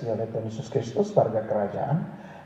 dikasihi oleh Tuhan Yesus Kristus, warga kerajaan.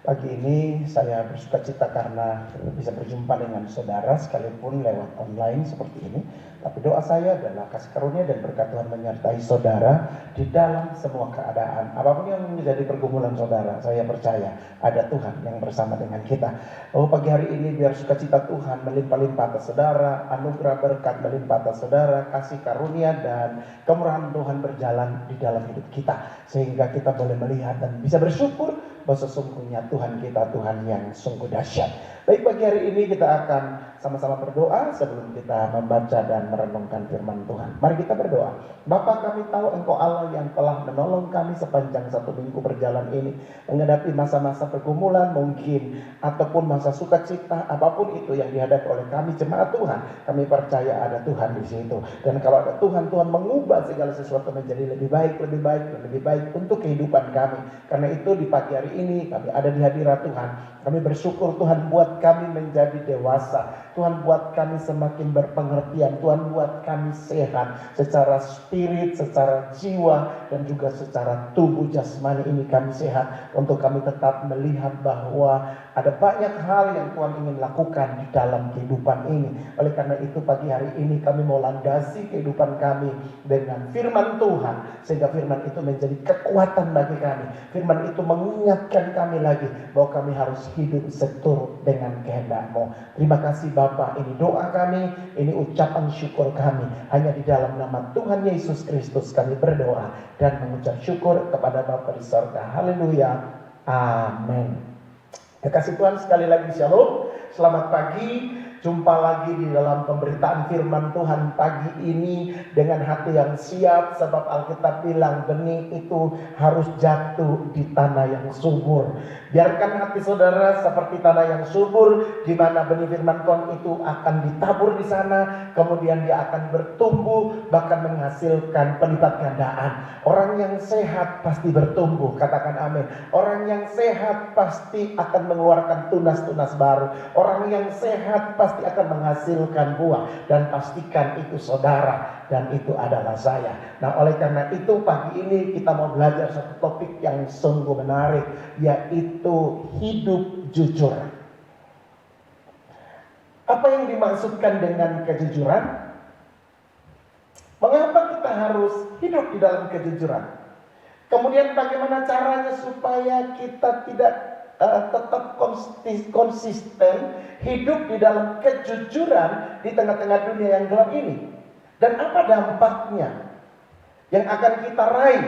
Pagi ini saya bersuka cita karena bisa berjumpa dengan saudara sekalipun lewat online seperti ini. Tapi doa saya adalah kasih karunia dan berkat Tuhan menyertai saudara di dalam semua keadaan. Apapun yang menjadi pergumulan saudara, saya percaya ada Tuhan yang bersama dengan kita. Oh, pagi hari ini biar sukacita Tuhan melimpah-limpah atas saudara, anugerah berkat melimpah atas saudara, kasih karunia dan kemurahan Tuhan berjalan di dalam hidup kita. Sehingga kita boleh melihat dan bisa bersyukur bahwa sesungguhnya Tuhan kita Tuhan yang sungguh dahsyat. Baik, pagi hari ini kita akan sama-sama berdoa sebelum kita membaca dan merenungkan firman Tuhan. Mari kita berdoa. Bapa, kami tahu Engkau Allah yang telah menolong kami sepanjang 1 minggu berjalan ini, menghadapi masa-masa pergumulan mungkin, ataupun masa sukacita, apapun itu yang dihadapi oleh kami jemaat Tuhan. Kami percaya ada Tuhan di situ. Dan kalau ada Tuhan, Tuhan mengubah segala sesuatu menjadi lebih baik, lebih baik, dan lebih baik untuk kehidupan kami. Karena itu di pagi hari ini kami ada di hadirat Tuhan. Kami bersyukur Tuhan buat kami menjadi dewasa. Tuhan buat kami semakin berpengertian. Tuhan buat kami sehat secara spirit, secara jiwa, dan juga secara tubuh jasmani ini kami sehat. Untuk kami tetap melihat bahwa ada banyak hal yang Tuhan ingin lakukan di dalam kehidupan ini. Oleh karena itu pagi hari ini kami mau landasi kehidupan kami dengan firman Tuhan. Sehingga firman itu menjadi kekuatan bagi kami. Firman itu mengingatkan kami lagi bahwa kami harus hidup seturut dengan kehendak-Mu. Terima kasih Bapa, ini doa kami, ini ucapan syukur kami. Hanya di dalam nama Tuhan Yesus Kristus kami berdoa dan mengucap syukur kepada Bapa di surga. Haleluya. Amin. Kasih Tuhan, sekali lagi shalom. Selamat pagi. Jumpa lagi di dalam pemberitaan firman Tuhan pagi ini dengan hati yang siap, sebab Alkitab bilang benih itu harus jatuh di tanah yang subur. Biarkan hati saudara seperti tanah yang subur, di mana benih firman Tuhan itu akan ditabur di sana, kemudian dia akan bertumbuh, bahkan menghasilkan pelipat gandaan. Orang yang sehat pasti bertumbuh, katakan amin. Orang yang sehat pasti akan mengeluarkan tunas-tunas baru. Orang yang sehat pasti akan menghasilkan buah, dan pastikan itu saudara dan itu adalah saya. Nah, oleh karena itu pagi ini kita mau belajar satu topik yang sungguh menarik, yaitu hidup jujur. Apa yang dimaksudkan dengan kejujuran? Mengapa kita harus hidup di dalam kejujuran? Kemudian bagaimana caranya supaya kita tidak tetap konsisten hidup di dalam kejujuran di tengah-tengah dunia yang gelap ini? Dan apa dampaknya yang akan kita raih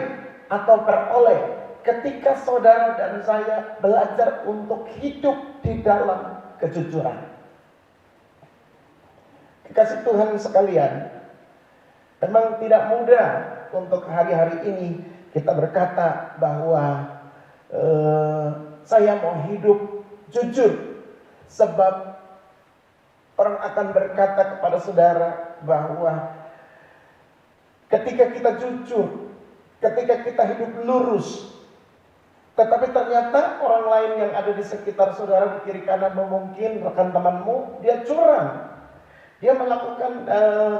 atau peroleh ketika saudara dan saya belajar untuk hidup di dalam kejujuran? Kekasih Tuhan sekalian, memang tidak mudah untuk hari-hari ini kita berkata bahwa saya mau hidup jujur, sebab orang akan berkata kepada saudara bahwa ketika kita jujur, ketika kita hidup lurus, tetapi ternyata orang lain yang ada di sekitar saudara di kiri kanan, mungkin rekan temanmu, dia curang, dia melakukan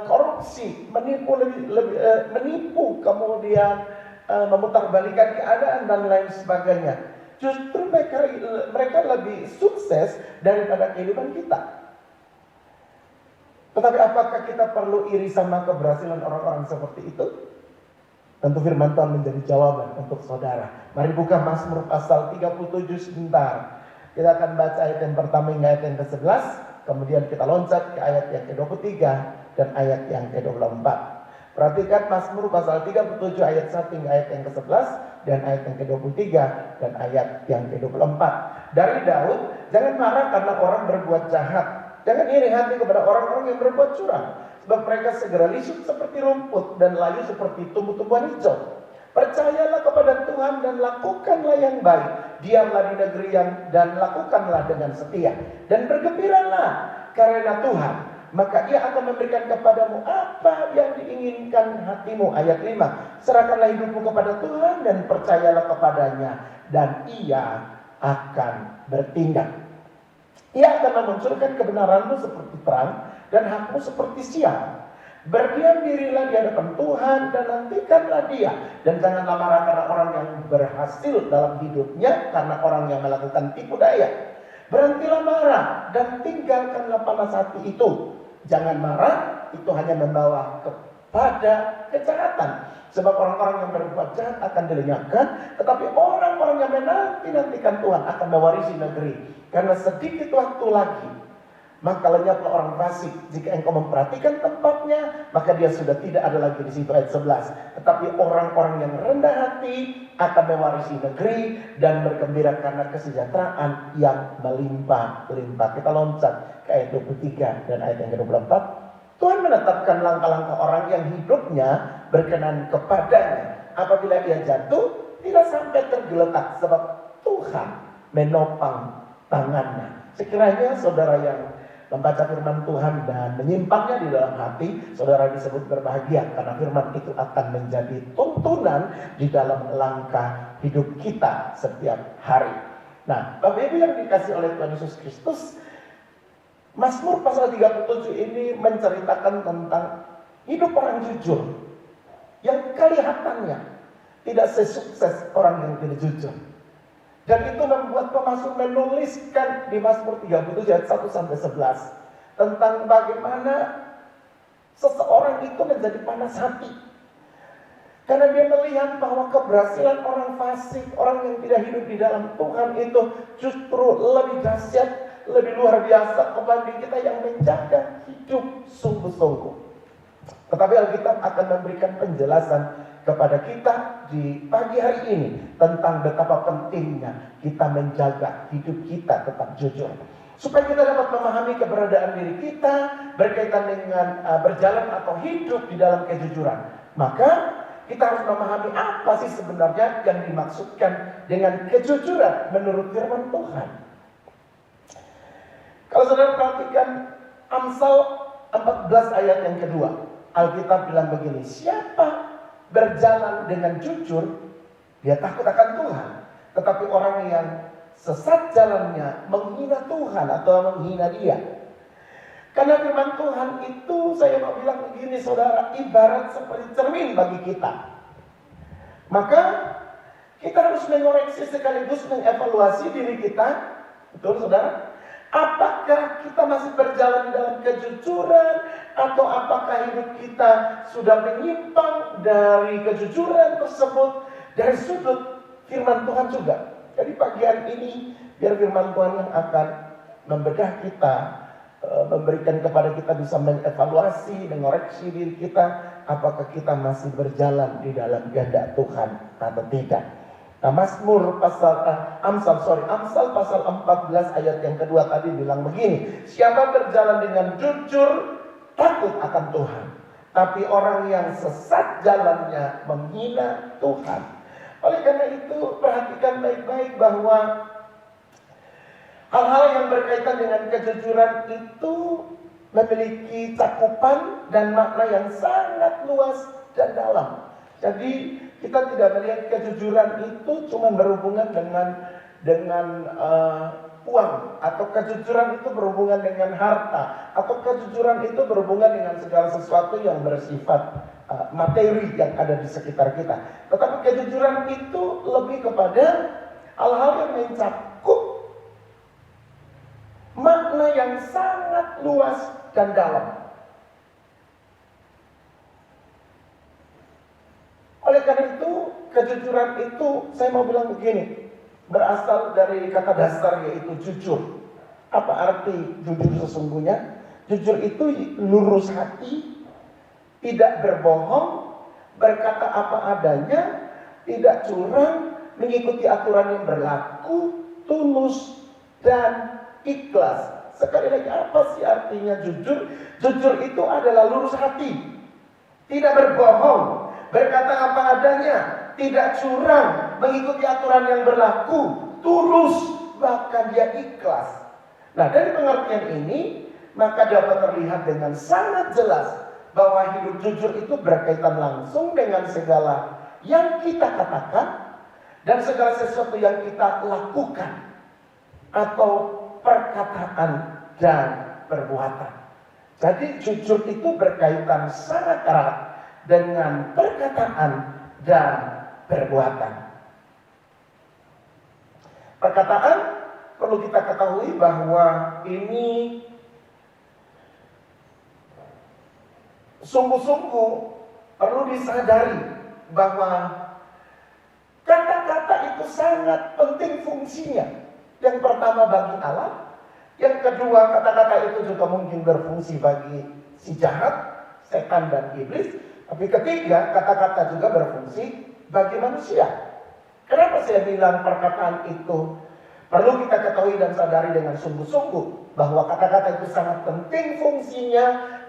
korupsi, menipu, kemudian memutarbalikkan keadaan dan lain sebagainya. Justru mereka lebih sukses daripada kehidupan kita. Tetapi apakah kita perlu iri sama keberhasilan orang-orang seperti itu? Tentu firman Tuhan menjadi jawaban untuk saudara. Mari buka Mazmur pasal 37 sebentar. Kita akan baca ayat yang pertama hingga ayat yang ke-11. Kemudian kita loncat ke ayat yang ke-23 dan ayat yang ke-24. Perhatikan Mazmur pasal 37 ayat 1 hingga ayat yang ke-11 dan ayat yang ke-23 dan ayat yang ke-24. Dari Daud, jangan marah karena orang berbuat jahat. Jangan iri hati kepada orang-orang yang berbuat curang, sebab mereka segera lisut seperti rumput dan layu seperti tumbuh-tumbuhan hijau. Percayalah kepada Tuhan dan lakukanlah yang baik. Diamlah di negeri dan lakukanlah dengan setia. Dan bergembiralah karena Tuhan, maka Ia akan memberikan kepadamu apa yang diinginkan hatimu. Ayat 5. Serahkanlah hidupmu kepada Tuhan dan percayalah kepadanya, dan Ia akan bertindak. Ia akan memunculkan kebenaranmu seperti terang dan hakmu seperti siang. Berdiam dirilah di hadapan Tuhan dan nantikanlah Dia. Dan janganlah marah karena orang yang berhasil dalam hidupnya, karena orang yang melakukan tipu daya. Berhentilah marah dan tinggalkanlah panas hati itu. Jangan marah, itu hanya membawa kepada kejahatan. Sebab orang-orang yang berbuat jahat akan dilenyapkan, tetapi orang-orang yang menanti-nantikan Tuhan akan mewarisi negeri. Karena sedikit waktu lagi, maka lenyaplah orang fasik. Jika engkau memperhatikan tempatnya, maka dia sudah tidak ada lagi di situ. Ayat 11. Tetapi orang-orang yang rendah hati akan mewarisi negeri dan bergembira karena kesejahteraan yang melimpah-limpah. Kita loncat ke ayat 23 dan ayat yang ke-24. Tuhan menetapkan langkah-langkah orang yang hidupnya berkenan kepadanya. Apabila ia jatuh, tidak sampai tergeletak, sebab Tuhan menopang tangannya. Sekiranya saudara yang membaca firman Tuhan dan menyimpannya di dalam hati, saudara disebut berbahagia, karena firman itu akan menjadi tuntunan di dalam langkah hidup kita setiap hari. Nah, Bapak Ibu yang dikasih oleh Tuhan Yesus Kristus, Mazmur pasal 37 ini menceritakan tentang hidup orang jujur yang kelihatannya tidak sesukses orang yang tidak jujur. Dan itu membuat pemazmur menuliskan di Mazmur 37 ayat 1 sampai 11 tentang bagaimana seseorang itu menjadi panas hati. Karena dia melihat bahwa keberhasilan orang fasik, orang yang tidak hidup di dalam Tuhan itu justru lebih dahsyat, lebih luar biasa kebanding kita yang menjaga hidup sungguh-sungguh. Tetapi Alkitab akan memberikan penjelasan kepada kita di pagi hari ini tentang betapa pentingnya kita menjaga hidup kita tetap jujur. Supaya kita dapat memahami keberadaan diri kita berkaitan dengan berjalan atau hidup di dalam kejujuran. Maka kita harus memahami apa sih sebenarnya yang dimaksudkan dengan kejujuran menurut firman Tuhan. Kalau saudara perhatikan Amsal 14 ayat yang kedua, Alkitab bilang begini, siapa berjalan dengan jujur, dia takut akan Tuhan. Tetapi orang yang sesat jalannya menghina Tuhan atau menghina dia. Karena firman Tuhan itu, saya mau bilang begini saudara, ibarat seperti cermin bagi kita. Maka kita harus mengoreksi sekaligus mengevaluasi diri kita. Betul saudara? Apakah kita masih berjalan dalam kejujuran, atau apakah hidup kita sudah menyimpang dari kejujuran tersebut dari sudut firman Tuhan juga. Jadi pagi hari ini biar firman Tuhan yang akan membedah kita, memberikan kepada kita bisa mengevaluasi, mengoreksi diri kita, apakah kita masih berjalan di dalam kehendak Tuhan atau tidak. Nah, Amsal pasal 14 ayat yang kedua tadi bilang begini, siapa berjalan dengan jujur takut akan Tuhan, tapi orang yang sesat jalannya menghina Tuhan. Oleh karena itu perhatikan baik-baik bahwa hal-hal yang berkaitan dengan kejujuran itu memiliki cakupan dan makna yang sangat luas dan dalam. Jadi kita tidak melihat kejujuran itu cuma berhubungan dengan uang, atau kejujuran itu berhubungan dengan harta, atau kejujuran itu berhubungan dengan segala sesuatu yang bersifat materi yang ada di sekitar kita. Tetapi kejujuran itu lebih kepada hal-hal yang mencakup makna yang sangat luas dan dalam. Oleh karena itu, kejujuran itu saya mau bilang begini, berasal dari kata dasar yaitu jujur. Apa arti jujur sesungguhnya? Jujur itu lurus hati, tidak berbohong, berkata apa adanya, tidak curang, mengikuti aturan yang berlaku, tulus dan ikhlas. Sekali lagi, apa sih artinya jujur? Jujur itu adalah lurus hati, tidak berbohong, berkata apa adanya, tidak curang, mengikuti aturan yang berlaku, tulus, bahkan dia ikhlas. Nah, dari pengertian ini, maka dapat terlihat dengan sangat jelas bahwa hidup jujur itu berkaitan langsung dengan segala yang kita katakan dan segala sesuatu yang kita lakukan atau perkataan dan perbuatan. Jadi jujur itu berkaitan sangat erat dengan perkataan dan perbuatan. Perkataan perlu kita ketahui bahwa ini sungguh-sungguh perlu disadari bahwa kata-kata itu sangat penting fungsinya. Yang pertama bagi Allah, yang kedua kata-kata itu juga mungkin berfungsi bagi si jahat, setan dan iblis. Tapi ketiga, kata-kata juga berfungsi bagi manusia. Kenapa saya bilang perkataan itu perlu kita ketahui dan sadari dengan sungguh-sungguh bahwa kata-kata itu sangat penting fungsinya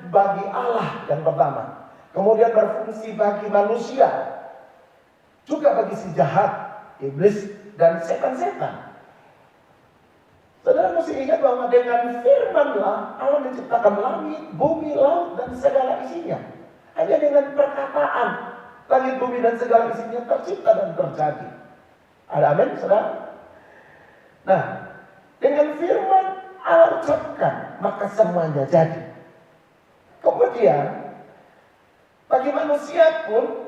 bagi Allah yang pertama. Kemudian berfungsi bagi manusia, juga bagi si jahat, iblis dan setan-setan. Saudara mesti ingat bahwa dengan firman-Lah Allah menciptakan langit, bumi, laut dan segala isinya. Hanya dengan perkataan langit, bumi dan segala isinya tercipta dan terjadi. Ada amin, saudara? Nah, dengan firman Allah ucapkan, maka semuanya jadi. Kemudian bagi manusia pun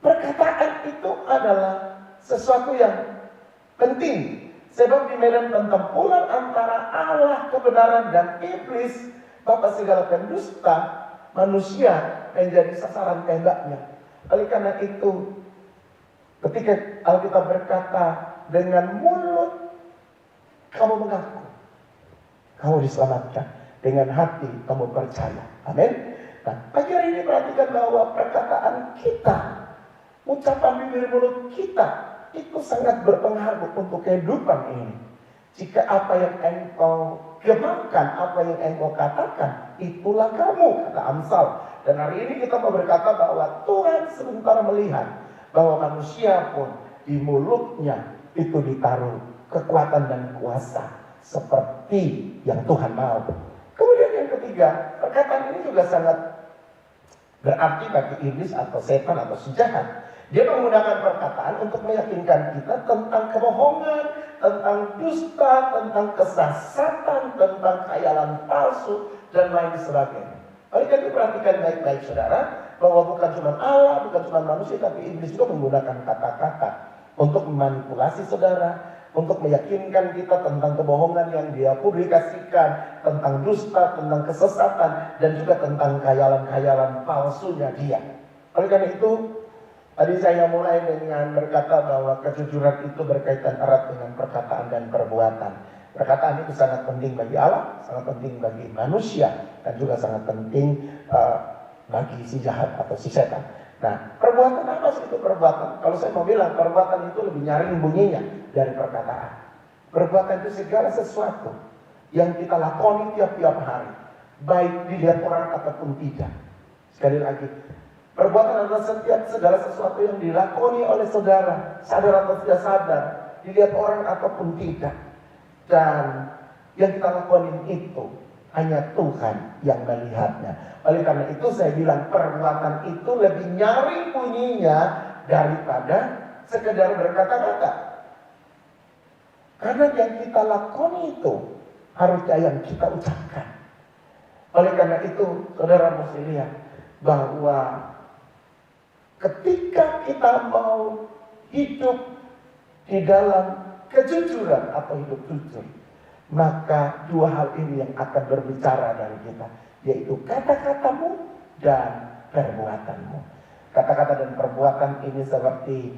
perkataan itu adalah sesuatu yang penting. Sebab di medan pertempuran antara Allah kebenaran dan iblis, bapak segala pendusta, manusia menjadi sasaran tembaknya. Oleh karena itu, ketika Alkitab berkata, dengan mulut kamu mengaku, kamu diselamatkan, dengan hati kamu percaya. Amin. Nah, pagi hari ini perhatikan bahwa perkataan kita, ucapan bibir mulut kita, itu sangat berpengaruh untuk kehidupan ini. Jika apa yang engkau gemakan, apa yang engkau katakan, itulah kamu, kata Amsal. Dan hari ini kita mau berkata bahwa Tuhan sementara melihat bahwa manusia pun di mulutnya itu ditaruh kekuatan dan kuasa seperti yang Tuhan mau. Kemudian yang ketiga, perkataan ini juga sangat berarti bagi iblis atau setan atau si jahat. Dia menggunakan perkataan untuk meyakinkan kita tentang kebohongan, tentang dusta, tentang kesesatan, tentang khayalan palsu, dan lain sebagainya. Oleh karena itu perhatikan baik-baik saudara, bahwa bukan cuma Allah, bukan cuma manusia, tapi iblis juga menggunakan kata-kata untuk memanipulasi saudara, untuk meyakinkan kita tentang kebohongan yang dia publikasikan, tentang dusta, tentang kesesatan, dan juga tentang khayalan-khayalan palsunya dia. Oleh karena itu, tadi saya mulai dengan berkata bahwa kejujuran itu berkaitan erat dengan perkataan dan perbuatan. Perkataan itu sangat penting bagi Allah, sangat penting bagi manusia, dan juga sangat penting bagi si jahat atau si setan. Nah, perbuatan apa sih itu perbuatan? Kalau saya mau bilang, perbuatan itu lebih nyaring bunyinya dari perkataan. Perbuatan itu segala sesuatu yang kita lakoni tiap-tiap hari, baik dilihat orang ataupun tidak. Sekali lagi, perbuatan adalah setiap segala sesuatu yang dilakoni oleh saudara, sadar atau tidak sadar, dilihat orang ataupun tidak. Dan yang kita lakukan itu hanya Tuhan yang melihatnya. Oleh karena itu saya bilang perbuatan itu lebih nyaring bunyinya daripada sekedar berkata-kata. Karena yang kita lakoni itu harusnya yang kita ucapkan. Oleh karena itu saudara mesti lihat bahwa ketika kita mau hidup di dalam kejujuran atau hidup jujur, maka dua hal ini yang akan berbicara dari kita, yaitu kata-katamu dan perbuatanmu. Kata-kata dan perbuatan ini seperti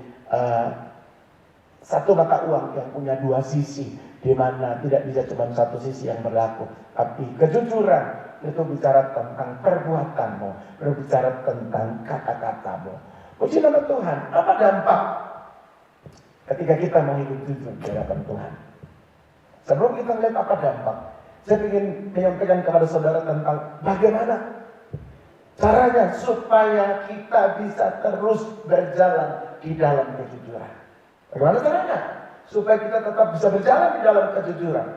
satu mata uang yang punya dua sisi, di mana tidak bisa cuma satu sisi yang berlaku, tapi kejujuran itu bicara tentang perbuatanmu, berbicara tentang kata-katamu. Puji nama Tuhan. Apa dampak ketika kita mau hidup jujur di hadapan Tuhan? Sebelum kita melihat apa dampak, saya ingin menyampaikan kepada saudara tentang bagaimana caranya supaya kita bisa terus berjalan di dalam kejujuran. Bagaimana caranya supaya kita tetap bisa berjalan di dalam kejujuran?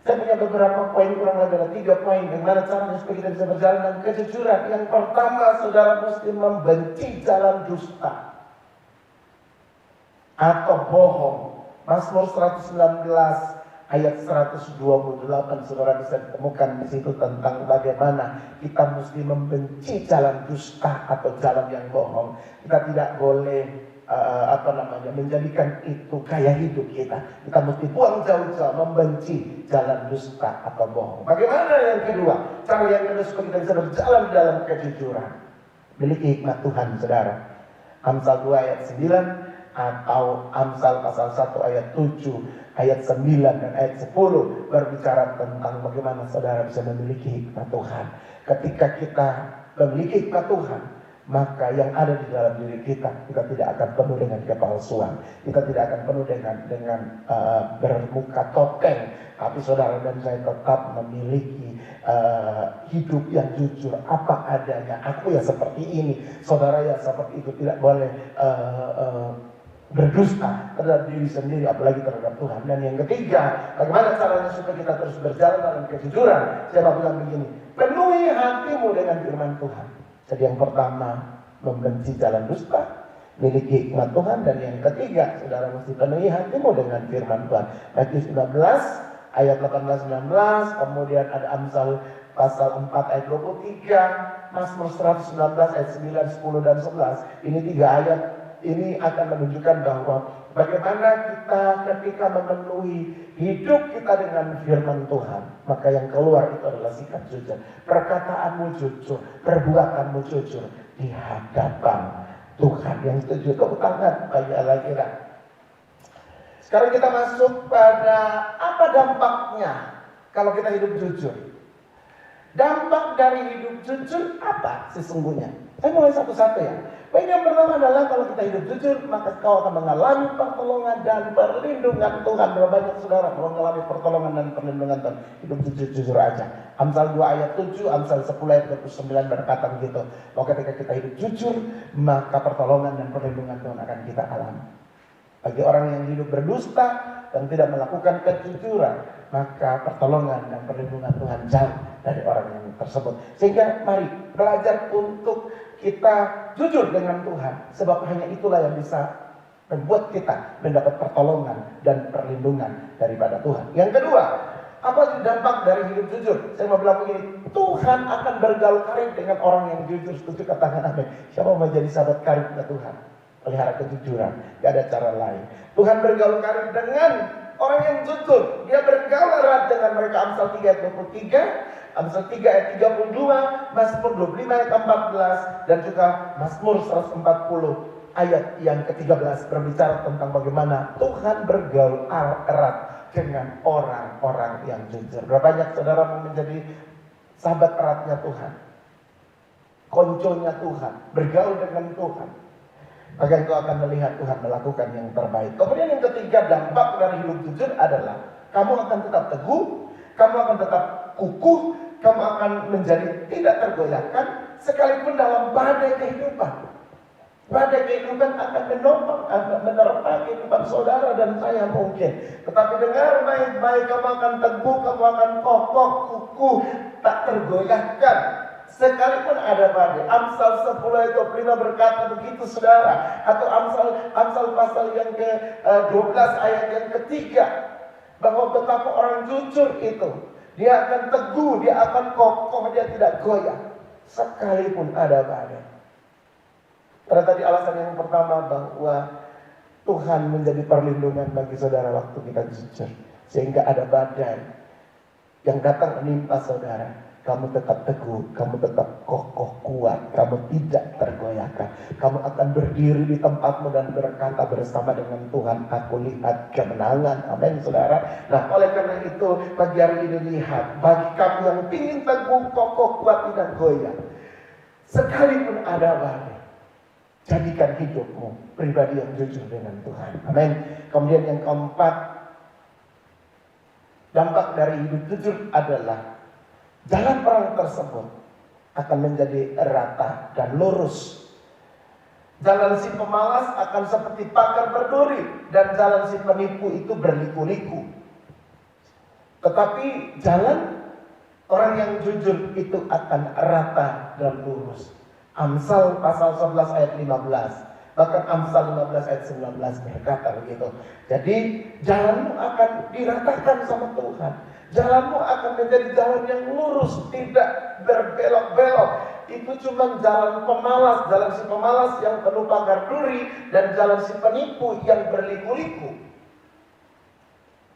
Saya punya beberapa poin, kurang lebih ada 3 poin. Bagaimana caranya supaya kita bisa berjalan dengan kejujuran? Yang pertama, saudara mesti membenci jalan dusta atau bohong. Mazmur 119 ayat 128 saudara bisa temukan di situ tentang bagaimana kita mesti membenci jalan dusta atau jalan yang bohong. Kita tidak boleh menjadikan itu gaya hidup kita. Kita mesti buang jauh-jauh membenci jalan dusta atau bohong. Bagaimana yang kedua? Cara yang kedua supaya kita bisa berjalan dalam kejujuran. Miliki hikmat Tuhan, saudara. Amsal 2 ayat 9 atau Amsal pasal 1 ayat 7, ayat 9 dan ayat 10 berbicara tentang bagaimana saudara bisa memiliki hikmat Tuhan. Ketika kita memiliki hikmat Tuhan, maka yang ada di dalam diri kita tidak akan penuh dengan kepalsuan, kita tidak akan penuh dengan bermuka topeng, tapi saudara dan saya tetap memiliki hidup yang jujur apa adanya. Aku ya seperti ini, saudara ya seperti itu, tidak boleh berdusta terhadap diri sendiri apalagi terhadap Tuhan. Dan yang ketiga, bagaimana caranya supaya kita terus berjalan dalam kejujuran? Saya bilang begini, penuhi hatimu dengan firman Tuhan. Jadi yang pertama, membenci jalan dusta, miliki hikmat Tuhan. Dan yang ketiga, saudara mesti penuhi hatimu dengan firman Tuhan. Matius 19 ayat 18-19, kemudian ada Amsal pasal 4 ayat 23, Mazmur 119 ayat 9, 10 dan 11. Ini 3 ayat ini akan menunjukkan bahwa bagaimana kita ketika memenuhi hidup kita dengan firman Tuhan, maka yang keluar itu adalah sikap jujur, perkataanmu jujur, perbuatanmu jujur di hadapan Tuhan. Yang setuju tepuk tangan bagi Allah kita. Sekarang kita masuk pada apa dampaknya kalau kita hidup jujur. Dampak dari hidup jujur apa sesungguhnya? Saya mulai satu-satu ya. Baik, yang pertama adalah kalau kita hidup jujur, maka kau akan mengalami pertolongan dan perlindungan Tuhan. Berapa banyak saudara mengalami pertolongan dan perlindungan Tuhan? Hidup jujur aja. Amsal 2 ayat 7, Amsal 10 ayat 29 berkata begitu. Bahwa ketika kita hidup jujur, maka pertolongan dan perlindungan Tuhan akan kita alami. Bagi orang yang hidup berdusta dan tidak melakukan kejujuran, maka pertolongan dan perlindungan Tuhan jauh dari orang yang tersebut. Sehingga mari belajar untuk kita jujur dengan Tuhan, sebab hanya itulah yang bisa membuat kita mendapat pertolongan dan perlindungan daripada Tuhan. Yang kedua, apa dampak dari hidup jujur? Saya mau bilang begini, Tuhan akan bergaul karib dengan orang yang jujur. Setuju, katakan amin. Siapa mau jadi sahabat karibnya Tuhan? Pelihara kejujuran, gak ada cara lain. Tuhan bergaul karib dengan orang yang jujur. Dia bergaul erat dengan mereka. Amsal 3 ayat 23, Amsal 3 ayat 32, Mazmur 25 ayat 14, dan juga Mazmur 140 ayat yang ke-13 berbicara tentang bagaimana Tuhan bergaul erat dengan orang-orang yang jujur. Berapa banyak saudara mau menjadi sahabat eratnya Tuhan, konconya Tuhan, bergaul dengan Tuhan, maka engkau akan melihat Tuhan melakukan yang terbaik. Kemudian yang ketiga, dampak dari hidup jujur adalah kamu akan tetap teguh, kamu akan tetap kukuh, kamu akan menjadi tidak tergoyahkan sekalipun dalam badai kehidupan. Badai kehidupan akan menerpa kehidupan saudara dan saya mungkin. Tetapi dengar baik-baik, kamu akan teguh, kamu akan kokoh, kukuh, tak tergoyahkan sekalipun ada badai. Amsal 10 ayat 25 berkata begitu saudara. Atau Amsal pasal yang ke-12 ayat yang ketiga, bahwa betapa orang jujur itu, dia akan teguh, dia akan kokoh, dia tidak goyah sekalipun ada badai. Karena tadi alasan yang pertama bahwa Tuhan menjadi perlindungan bagi saudara waktu kita jujur. Sehingga ada badai yang datang menimpa saudara, kamu tetap teguh, kamu tetap kokoh kuat, kamu tidak tergoyahkan. Kamu akan berdiri di tempatmu dan berkata bersama dengan Tuhan, aku lihat kemenangan. Amin saudara. Nah, oleh karena itu pagi hari ini lihat, bagi kamu yang ingin teguh, kokoh, kuat, tidak goyah, sekalipun ada badai, jadikan hidupmu pribadi yang jujur dengan Tuhan. Amin. Kemudian yang keempat, dampak dari hidup jujur adalah jalan orang tersebut akan menjadi rata dan lurus. Jalan si pemalas akan seperti pakar berduri, dan jalan si penipu itu berliku-liku. Tetapi jalan orang yang jujur itu akan rata dan lurus. Amsal pasal 11 ayat 15. Bahkan Amsal 15 ayat 19 berkata begitu. Jadi jalanmu akan diratakan sama Tuhan. Jalanmu akan menjadi jalan yang lurus, tidak berbelok-belok. Itu cuma jalan pemalas, jalan si pemalas yang penuh pagar duri, dan jalan si penipu yang berliku-liku.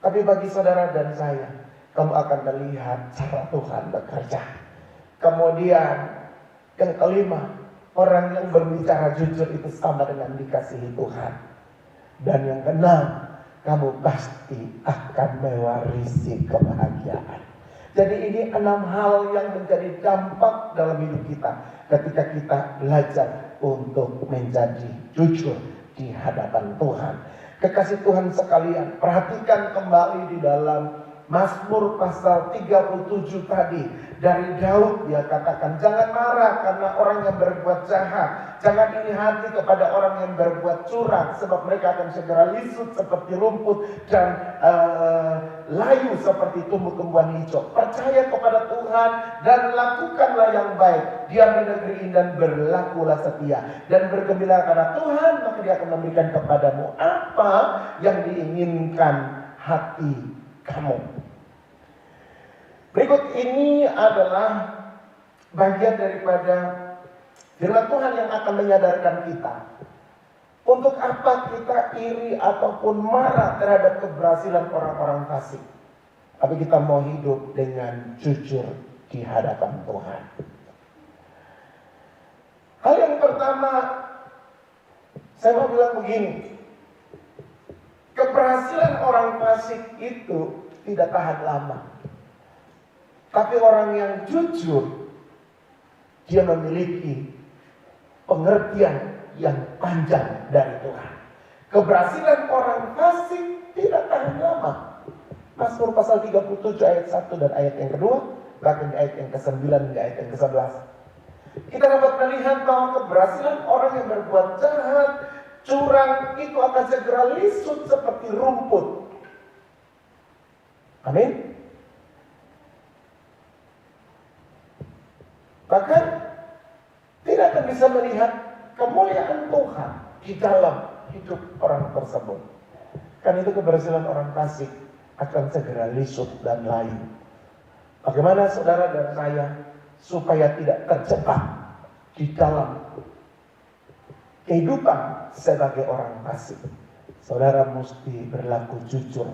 Tapi bagi saudara dan saya, kamu akan melihat cara Tuhan bekerja. Kemudian yang kelima, orang yang berbicara jujur itu sama dengan dikasihi Tuhan. Dan yang keenam, kamu pasti akan mewarisi kebahagiaan. Jadi ini 6 hal yang menjadi dampak dalam hidup kita ketika kita belajar untuk menjadi jujur di hadapan Tuhan. Kekasih Tuhan sekalian, perhatikan kembali di dalam Mazmur pasal 37 tadi. Dari Daud dia katakan, jangan marah karena orang yang berbuat jahat. Jangan iri hati kepada orang yang berbuat curang, sebab mereka akan segera lisut seperti rumput dan layu seperti tumbuh-tumbuhan hijau. Percaya kepada Tuhan dan lakukanlah yang baik. Diam di negeri ini dan berlakulah setia. Dan bergembira karena Tuhan, maka dia akan memberikan kepadamu apa yang diinginkan hati kamu. Berikut ini adalah bagian daripada firman Tuhan yang akan menyadarkan kita. Untuk apa kita iri ataupun marah terhadap keberhasilan orang-orang fasik. Tapi kita mau hidup dengan jujur di hadapan Tuhan. Hal yang pertama, saya mau bilang begini. Keberhasilan orang fasik itu tidak tahan lama. Tapi orang yang jujur, dia memiliki pengertian yang panjang dari Tuhan. Keberhasilan orang fasik tidak tahan lama. Mazmur pasal 37 ayat 1 dan ayat yang kedua, bahkan ayat yang ke-9 hingga ayat yang ke-11. Kita dapat melihat bahwa keberhasilan orang yang berbuat jahat, curang, itu akan segera lisut seperti rumput. Amin. Bahkan tidak akan bisa melihat kemuliaan Tuhan di dalam hidup orang tersebut. Karena itu keberhasilan orang fasik akan segera lisut dan layu. Bagaimana saudara dan saya supaya tidak terjebak di dalam kehidupan sebagai orang fasik? Saudara mesti berlaku jujur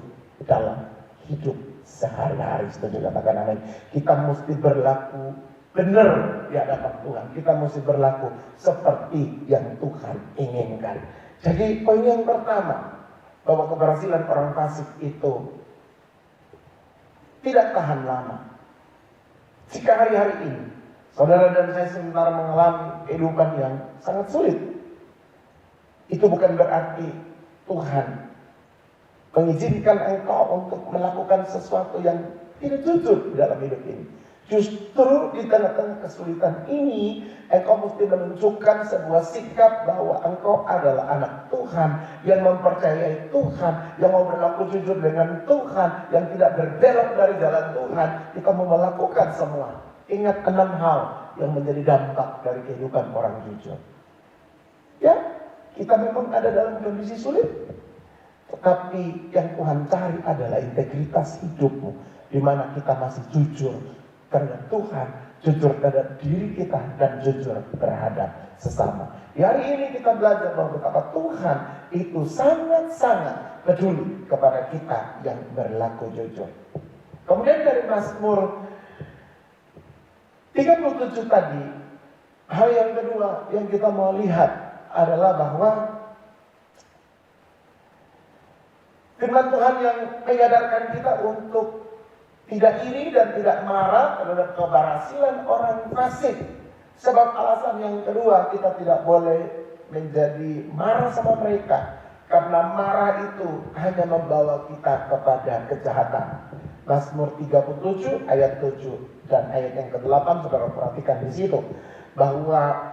dalam hidup sehari-hari. Setuju katakan amin. Kita mesti berlaku benar di hadapan Tuhan. Kita mesti berlaku seperti yang Tuhan inginkan. Jadi poin yang pertama, bahwa keberhasilan orang fasik itu tidak tahan lama. Jika hari-hari ini saudara dan saya sementara mengalami kehidupan yang sangat sulit, itu bukan berarti Tuhan mengizinkan engkau untuk melakukan sesuatu yang tidak jujur dalam hidup ini. Justru di tengah-tengah kesulitan ini, engkau mesti menunjukkan sebuah sikap bahwa engkau adalah anak Tuhan, yang mempercayai Tuhan, yang mau berlaku jujur dengan Tuhan, yang tidak berbelok dari jalan Tuhan. Kita mau melakukan semua. Ingat 6 hal yang menjadi dampak dari kehidupan orang jujur. Ya, kita memang ada dalam kondisi sulit, tetapi yang Tuhan cari adalah integritas hidupmu, di mana kita masih jujur terhadap Tuhan, jujur terhadap diri kita, dan jujur terhadap sesama. Di hari ini kita belajar bahwa betapa Tuhan itu sangat-sangat peduli kepada kita yang berlaku jujur. Kemudian dari Mazmur 37 tadi, hal yang kedua yang kita mau lihat adalah bahwa firman Tuhan yang menyadarkan kita untuk tidak iri dan tidak marah terhadap keberhasilan orang fasik. Sebab alasan yang kedua, kita tidak boleh menjadi marah sama mereka. Karena marah itu hanya membawa kita kepada kejahatan. Mazmur 37 ayat 7 dan ayat yang ke-8, saudara perhatikan di situ. Bahwa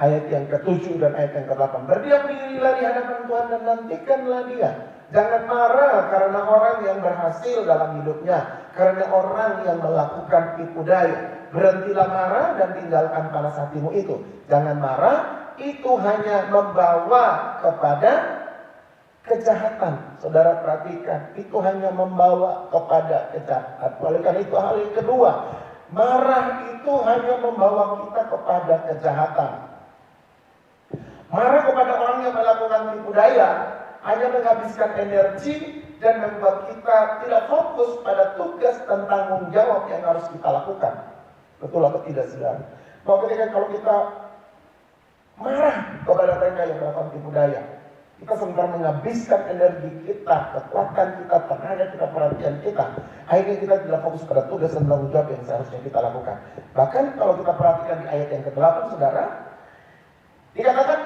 ayat yang ke-7 dan ayat yang ke-8. Berdiam dirilah di hadapan Tuhan dan nantikanlah Dia. Jangan marah karena orang yang berhasil dalam hidupnya, karena orang yang melakukan tipu daya. Berhentilah marah dan tinggalkan panas hatimu itu. Jangan marah itu hanya membawa kepada kejahatan. Saudara perhatikan, itu hanya membawa kepada kejahatan. Oleh karena itu hal yang kedua, marah itu hanya membawa kita kepada kejahatan. Marah kepada orang yang melakukan tipu daya hanya menghabiskan energi dan membuat kita tidak fokus pada tugas dan tanggung jawab yang harus kita lakukan. Betul atau tidak, saudara? Bahwa ketika kalau kita marah kepada mereka yang melakukan tipu daya, kita sebentar menghabiskan energi kita, kekuatan kita, tenaga kita, perhatian kita. Akhirnya kita tidak fokus pada tugas dan tanggung jawab yang seharusnya kita lakukan. Bahkan kalau kita perhatikan di ayat yang ke-8, saudara, dikatakan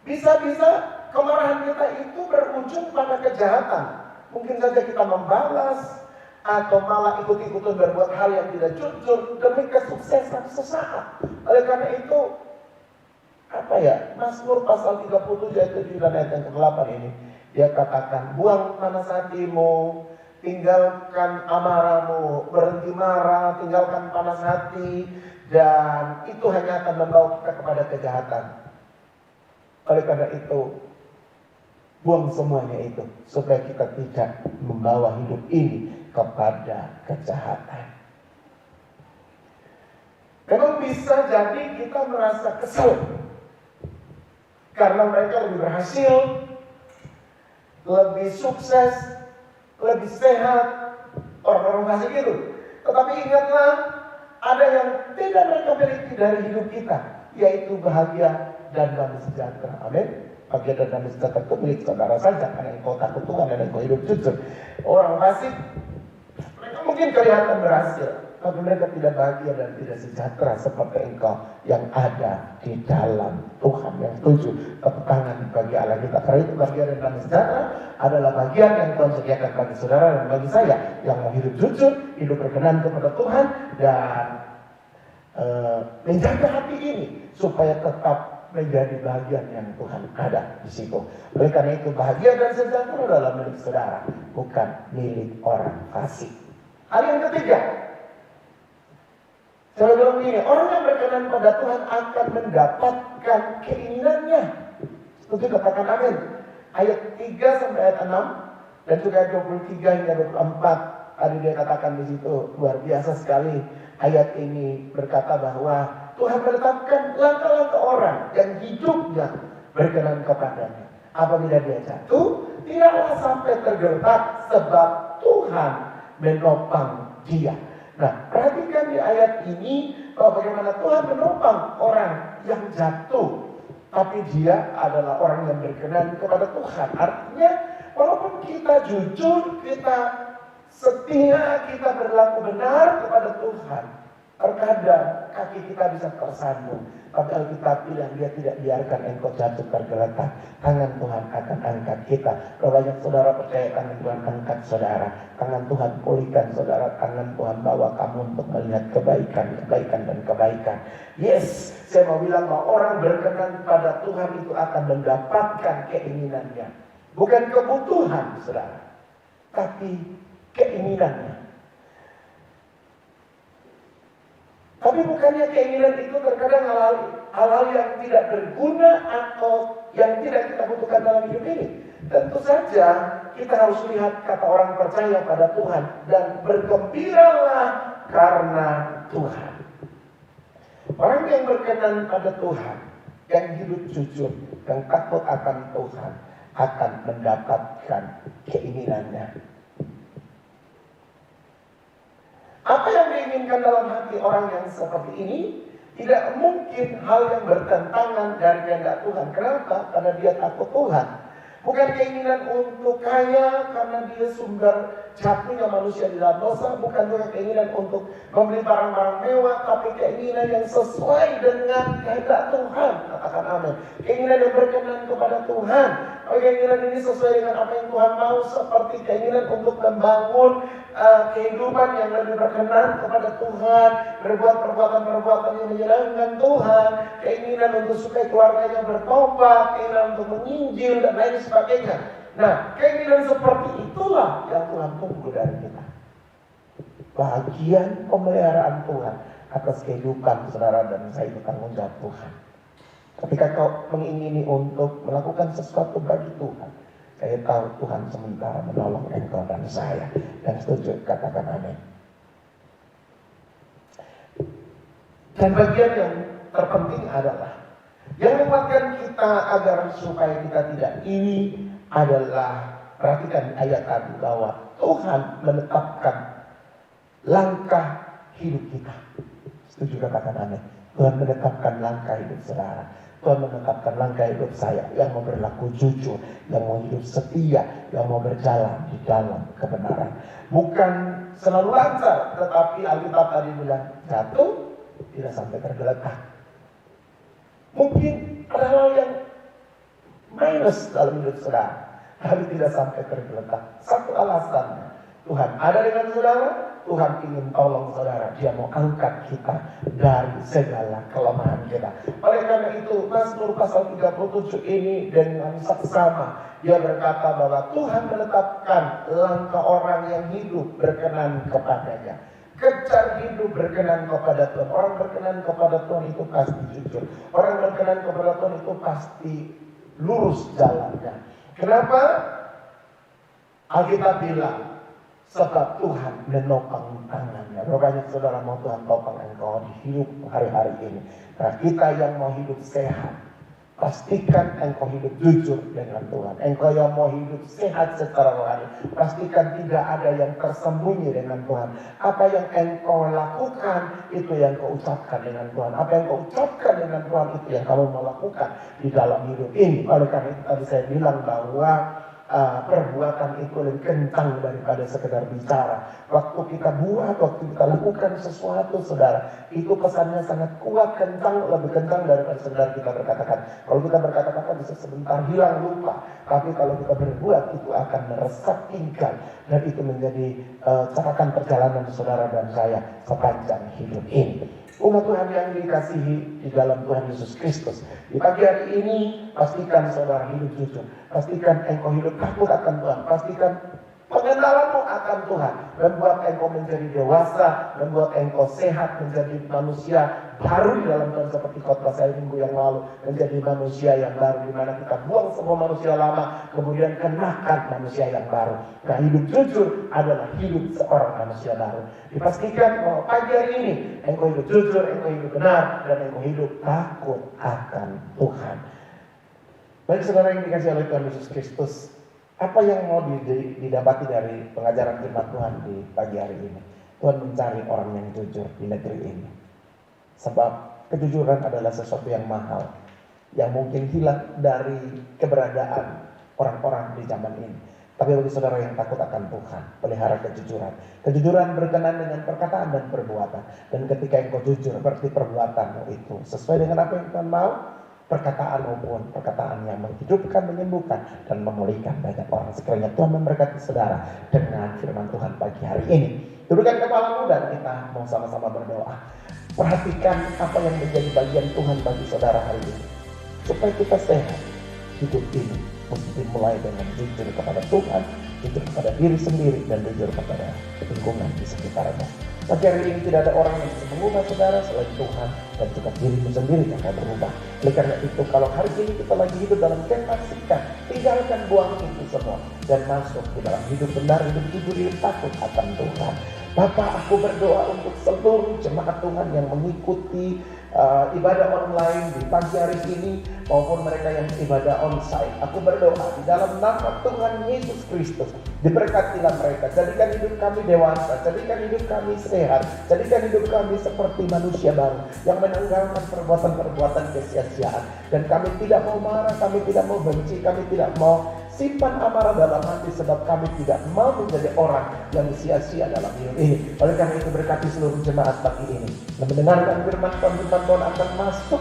bisa-bisa kemarahan kita itu berujung pada kejahatan. Mungkin saja kita membalas atau malah ikut-ikutan berbuat hal yang tidak jujur demi kesuksesan sesaat. Oleh karena itu, Mazmur pasal 37 ayat 7 dan ayat yang ke-8 ini, dia katakan, buang panas hatimu, tinggalkan amarahmu, berhenti marah, tinggalkan panas hati, dan itu hanya akan membawa kita kepada kejahatan. Oleh karena itu, buang semuanya itu, supaya kita tidak membawa hidup ini kepada kejahatan. Memang bisa jadi kita merasa kesal karena mereka lebih berhasil, lebih sukses, lebih sehat, orang-orang fasik itu. Tetapi ingatlah, ada yang tidak mereka miliki dari hidup kita, yaitu bahagia dan damai sejahtera. Amin. Bahagia dan damai sejahtera itu milik saudara saja, karena engkau takut Tuhan dan engkau hidup jujur. Orang fasik, mereka mungkin kelihatan berhasil, tapi mereka tidak bahagia dan tidak sejahtera seperti engkau yang ada di dalam Tuhan. Yang setuju, tepuk tangan bagi Allah kita. Karena itu bahagia dan damai sejahtera adalah bagian yang Tuhan sediakan bagi saudara dan bagi saya yang mau hidup jujur, hidup berkenan kepada Tuhan, dan menjaga hati ini supaya tetap menjadi bagian yang Tuhan ada di situ. Oleh karena itu bahagia dan sejahtera adalah milik saudara, bukan milik orang fasik. Hal yang ketiga, saya bilang ini, orang yang berkenan pada Tuhan akan mendapatkan keinginannya. Setuju, katakan amin. Ayat 3 sampai ayat 6 dan juga ayat 23 hingga 24. Tadi dia katakan di situ luar biasa sekali. Ayat ini berkata bahwa Tuhan menetapkan langkah-langkah orang yang hidupnya berkenan kepadanya. Apabila dia jatuh, tidaklah sampai tergeletak sebab Tuhan menopang dia. Nah, perhatikan di ayat ini bahwa bagaimana Tuhan menopang orang yang jatuh, tapi dia adalah orang yang berkenan kepada Tuhan. Artinya, walaupun kita jujur, kita setia, kita berlaku benar kepada Tuhan, terkadang kaki kita bisa tersandung. Tapi Alkitab bilang dia tidak biarkan engkau jatuh tergeletak. Tangan Tuhan akan angkat kita. Kalau banyak saudara percaya tangan Tuhan angkat saudara, tangan Tuhan pulihkan saudara, tangan Tuhan bawa kamu untuk melihat kebaikan, kebaikan dan kebaikan. Yes, saya mau bilang bahwa orang berkenan pada Tuhan itu akan mendapatkan keinginannya. Bukan kebutuhan saudara, tapi keinginannya. Tapi bukannya keinginan itu terkadang hal-hal yang tidak berguna atau yang tidak kita butuhkan dalam hidup ini. Tentu saja kita harus lihat kata orang percaya pada Tuhan dan bergembiralah karena Tuhan. Orang yang berkenan pada Tuhan, yang hidup jujur, yang takut akan Tuhan, akan mendapatkan keinginannya. Apa yang diinginkan dalam hati orang yang seperti ini tidak mungkin hal yang bertentangan dari kehendak Tuhan. Kenapa? Karena dia takut Tuhan. Bukan keinginan untuk kaya karena dia sumber jatuhnya manusia di dalam dosa. Bukan juga keinginan untuk membeli barang-barang mewah, tapi keinginan yang sesuai dengan kehendak Tuhan. Katakan amin. Keinginan yang berkenan kepada Tuhan. Keinginan ini sesuai dengan apa yang Tuhan mau, seperti keinginan untuk membangun kehidupan yang lebih berkenan kepada Tuhan, berbuat perbuatan-perbuatan yang menyenangkan Tuhan, keinginan untuk supaya keluarganya bertobat, keinginan untuk menginjil dan lain sebagainya. Nah, keinginan seperti itulah yang Tuhan tunggu dari kita. Bahagian pemeliharaan Tuhan atas kehidupan saudara dan saya itu tanggung jawab Tuhan. Ketika kau mengingini untuk melakukan sesuatu bagi Tuhan, saya tahu Tuhan sementara menolong engkau dan saya. Dan setuju, katakan amin. Dan bagian yang terpenting adalah yang menguatkan kita agar supaya kita tidak ini adalah, perhatikan ayat tadi, bahwa Tuhan menetapkan langkah hidup kita. Setuju, katakan amin. Tuhan menetapkan langkah hidup saudara. Tuhan menetapkan langkah hidup saya yang mau berlaku jujur, yang mau hidup setia, yang mau berjalan di dalam kebenaran. Bukan selalu lancar, tetapi Alkitab tadi bilang jatuh tidak sampai tergeletak. Mungkin ada hal yang minus dalam hidup saudara, tapi tidak sampai tergeletak. Satu alasannya, Tuhan ada dengan saudara. Tuhan ingin tolong saudara. Dia mau angkat kita dari segala kelemahan kita. Oleh karena itu Mazmur pasal 37 ini dengan saksama dia berkata bahwa Tuhan menetapkan langkah orang yang hidup berkenan kepadanya. Kejar hidup berkenan kepada Tuhan. Orang berkenan kepada Tuhan itu pasti jujur. Orang berkenan kepada Tuhan itu pasti lurus jalannya. Kenapa? Alkitab bilang sebab Tuhan menopang tangannya. Berapa saudara mau Tuhan topang engkau di hidup hari-hari ini. Nah, kita yang mau hidup sehat, pastikan engkau hidup jujur dengan Tuhan. Engkau yang mau hidup sehat secara rohani, pastikan tidak ada yang tersembunyi dengan Tuhan. Apa yang engkau lakukan, itu yang kau ucapkan dengan Tuhan. Apa yang kau ucapkan dengan Tuhan, itu yang kamu mau lakukan di dalam hidup ini. Oleh karena itu tadi saya bilang bahwa perbuatan itu lebih kencang daripada sekedar bicara. Waktu kita buat, waktu kita lakukan sesuatu saudara, itu pesannya sangat kuat, kencang, lebih kencang daripada sekedar kita berkata-kata. Kalau kita berkata-kata bisa sebentar hilang, lupa. Tapi kalau kita berbuat, itu akan meresap tinggal. Dan itu menjadi catatan perjalanan saudara dan saya sepanjang hidup ini. Umat Tuhan yang dikasihi di dalam Tuhan Yesus Kristus, di pagi hari ini pastikan saudara hidup jujur, pastikan engkau hidup takut akan Tuhan, pastikan pengenalanmu akan Tuhan, membuat engkau menjadi dewasa, membuat engkau sehat, menjadi manusia baru di dalam Tuhan, seperti khotbah saya minggu yang lalu, menjadi manusia yang baru, di mana kita buang semua manusia lama, kemudian kenakan manusia yang baru. Nah, hidup jujur adalah hidup seorang manusia baru. Dipastikan bahwa pagi hari ini engkau hidup jujur, engkau hidup benar, dan engkau hidup takut akan Tuhan. Baik saudara yang dikasihi oleh Tuhan Yesus Kristus, apa yang mau didapati dari pengajaran firman Tuhan di pagi hari ini? Tuhan mencari orang yang jujur di negeri ini. Sebab kejujuran adalah sesuatu yang mahal, yang mungkin hilang dari keberadaan orang-orang di zaman ini. Tapi bagi saudara yang takut akan Tuhan, pelihara kejujuran. Kejujuran berkenan dengan perkataan dan perbuatan. Dan ketika engkau jujur, berarti perbuatanmu itu sesuai dengan apa yang Tuhan mau. Perkataan maupun perkataan yang menghidupkan, menyembuhkan, dan memulihkan banyak orang. Sekiranya Tuhan memberkati saudara dengan firman Tuhan pagi hari ini. Dudukkan kepalamu dan kita mau sama-sama berdoa. Perhatikan apa yang menjadi bagian Tuhan bagi saudara hari ini. Supaya kita sehat, hidup ini mesti dimulai dengan jujur kepada Tuhan, jujur kepada diri sendiri, dan jujur kepada lingkungan di sekitarnya. Pagi hari ini tidak ada orang yang bisa mengubah saudara selain Tuhan, dan juga dirimu sendiri yang akan berubah. Oleh karena itu, kalau hari ini kita lagi hidup dalam kemah sikap, tinggalkan, buang itu semua, dan masuk di dalam hidup benar, hidup jujur, hidup takut akan Tuhan. Bapak, aku berdoa untuk seluruh jemaat Tuhan yang mengikuti ibadah online di pagi hari ini, maupun mereka yang ibadah onsite. Aku berdoa di dalam nama Tuhan Yesus Kristus, diberkatilah mereka. Jadikan hidup kami dewasa, jadikan hidup kami sehat, jadikan hidup kami seperti manusia baru yang menanggalkan perbuatan-perbuatan kesia-siaan. Dan kami tidak mau marah, kami tidak mau benci, kami tidak mau simpan amarah dalam hati, sebab kami tidak mau menjadi orang yang sia-sia dalam hidup ini. Oleh karena itu berkati seluruh jemaat pagi ini yang mendengarkan firman Tuhan akan masuk,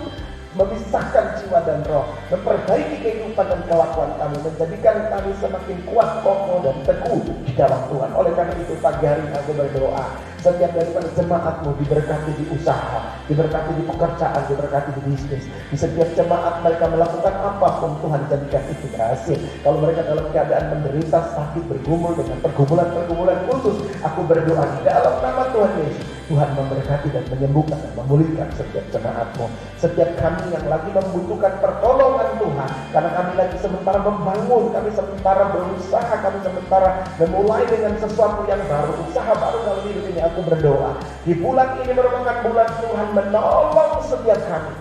memisahkan jiwa dan roh, memperbaiki kehidupan dan kelakuan kami, menjadikan kami semakin kuat, kokoh, dan teguh di dalam Tuhan. Oleh karena itu pagi hari ini aku berdoa, Setiap daripada jemaatmu diberkati di usaha, diberkati di pekerjaan, diberkati di bisnis. Di setiap jemaat mereka melakukan apapun, Tuhan jadikan itu berhasil. Kalau mereka dalam keadaan menderita, sakit, bergumul dengan pergumulan-pergumulan khusus, aku berdoa di dalam nama Tuhan Yesus, Tuhan memberkati dan menyembuhkan dan memulihkan setiap jemaatmu. Setiap kami yang lagi membutuhkan pertolongan Tuhan, karena kami lagi sementara membangun, kami sementara berusaha, kami sementara memulai dengan sesuatu yang baru, usaha baru dalam hidup ini, aku berdoa di bulan ini merupakan bulan Tuhan menolong setiap kami.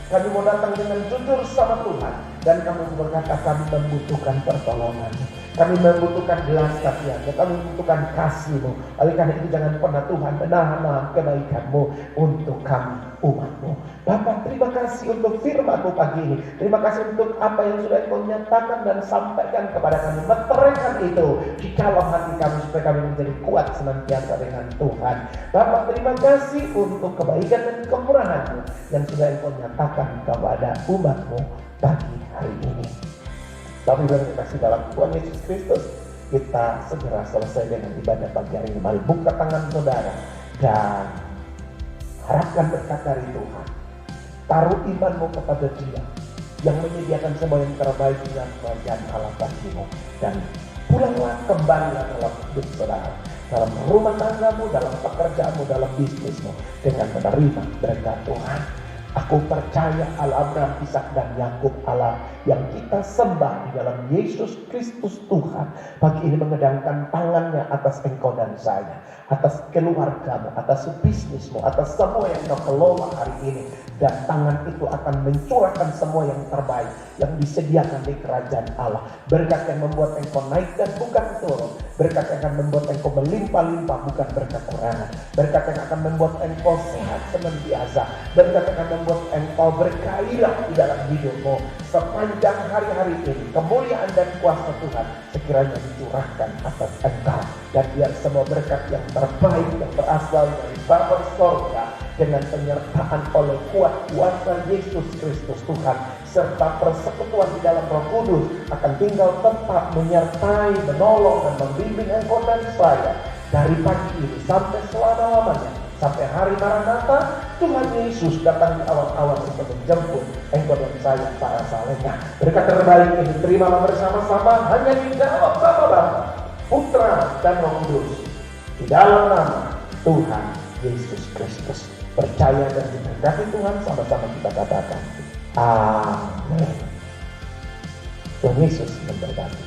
Kami mau datang dengan jujur sama Tuhan, dan kami berkata kami membutuhkan pertolongan, kami membutuhkan belas kasihan, kami membutuhkan kasih-Mu. Oleh karena itu jangan pernah Tuhan menahan kebaikan-Mu untuk kami, umat-Mu. Bapa, terima kasih untuk firman-Mu pagi ini. Terima kasih untuk apa yang sudah Engkau nyatakan dan sampaikan kepada kami. Meteraikan itu di dalam hati kami supaya kami menjadi kuat senantiasa dengan Tuhan. Bapa, terima kasih untuk kebaikan dan kemurahan-Mu yang sudah Engkau nyatakan kepada umat-Mu pagi hari ini. Kami berterima dalam Tuhan Yesus Kristus, kita segera selesai dengan ibadah pagi hari ini. Mari buka tangan saudara dan harapkan berkat dari Tuhan. Taruh imanmu kepada Dia yang menyediakan semua yang terbaik dalam kerajaan Allah bagimu. Dan pulanglah kembali dalam hidup saudara, dalam rumah tanggamu, dalam pekerjaanmu, dalam bisnismu, dengan menerima berkat Tuhan. Aku percaya Allah Abraham, Ishak dan Yakub, Allah yang kita sembah di dalam Yesus Kristus Tuhan, pagi ini mengedangkan tangannya atas engkau dan saya, atas keluargamu, atas bisnismu, atas semua yang kau kelola hari ini. Dan tangan itu akan mencurahkan semua yang terbaik yang disediakan di kerajaan Allah. Berkat yang membuat engkau naik dan bukan turun. Berkat yang akan membuat engkau melimpah-limpah, bukan berkat kurangan. Berkat yang akan membuat engkau sehat senantiasa. Berkat yang akan membuat engkau bergairah di dalam hidupmu sepanjang hari-hari ini. Kemuliaan dan kuasa Tuhan sekiranya dicurahkan atas engkau. Dan biar semua berkat yang terbaik yang berasal dari Bapa surga dengan penyertaan oleh kuat kuasa Yesus Kristus Tuhan serta persekutuan di dalam Roh Kudus akan tinggal tetap menyertai, menolong dan membimbing engkau dan saya dari pagi ini sampai selama-lamanya, sampai hari Maranatha. Tuhan Yesus datang di awal-awal untuk menjemput engkau dan saya para salehnya. Berkat terbaik ini terimalah bersama-sama hanya di dalam nama Bapa, Putra dan Roh Kudus, di dalam nama Tuhan Yesus Kristus. Percaya dan diberkati Tuhan, sama-sama kita katakan amin. Tuhan Yesus memberkati.